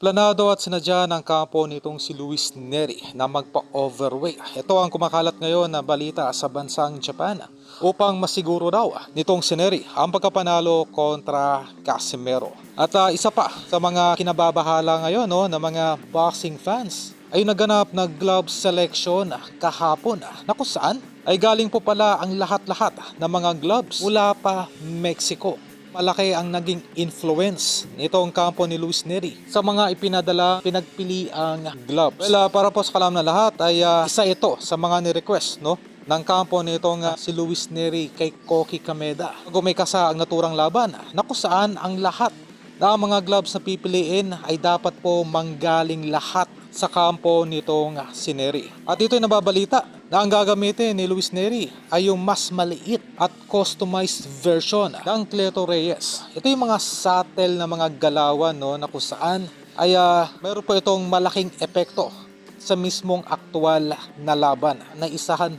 Planado at sinadya ng kampo nitong si Luis Neri na magpa-overweight. Ito ang kumakalat ngayon na balita sa bansang Japan upang masiguro daw nitong si Neri ang pagkapanalo kontra Casimero. At isa pa sa mga kinababahala ngayon ng mga boxing fans ay naganap na glove selection kahapon na kung saan ay galing po pala ang lahat-lahat ng mga gloves mula pa Mexico. Malaki ang naging influence nitong kampo ni Luis Neri sa mga pinagpiliang gloves. Well, para po sa kalam na lahat ay isa ito sa mga ni-request ng kampo nitong si Luis Neri kay Koki Kameda. Gumikasa ang naturang laban na kung saan ang lahat na mga gloves na pipiliin ay dapat po manggaling lahat sa kampo nitong si Neri. At ito ay nababalita na ang gagamitin ni Luis Neri ay yung mas maliit at customized version ng Cleto Reyes. Ito yung mga subtle na mga galawan na kung saan ay meron po itong malaking epekto sa mismong aktual na laban na isahan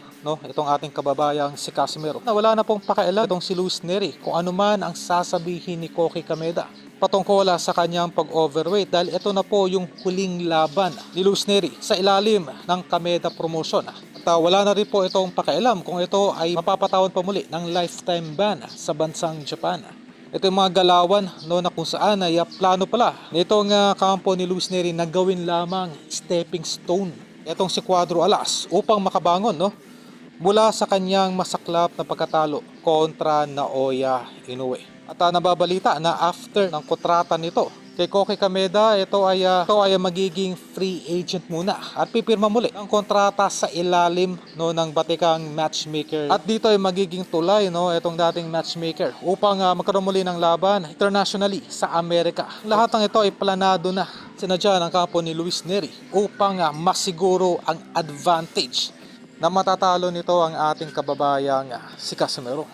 itong ating kababayang si Casimero. Na wala na pong pakialam itong si Luis Neri kung ano man ang sasabihin ni Koki Kameda patungkol sa kanyang pag-overweight dahil ito na po yung huling laban ni Luis Neri sa ilalim ng Kameda promotion. At wala na rin po itong pakialam kung ito ay mapapatawan pa muli ng lifetime ban sa bansang Japan. Ito yung mga galawan na kung saan ay plano pala nitong kampo ni Luis Neri na gawin lamang stepping stone itong si Cuadro Alas upang makabangon mula sa kanyang masaklap na pagkatalo kontra Naoya Inoue. At nababalita na after ng kontrata nito kay Koki Kameda, ito ay magiging free agent muna at pipirma muli ang kontrata sa ilalim ng batikang matchmaker. At dito ay magiging tulay itong dating matchmaker upang magkaroon muli ng laban internationally sa Amerika. Lahat ng ito ay planado na sinadya ng kampo ni Luis Neri upang masiguro ang advantage na matatalo nito ang ating kababayang si Casimero.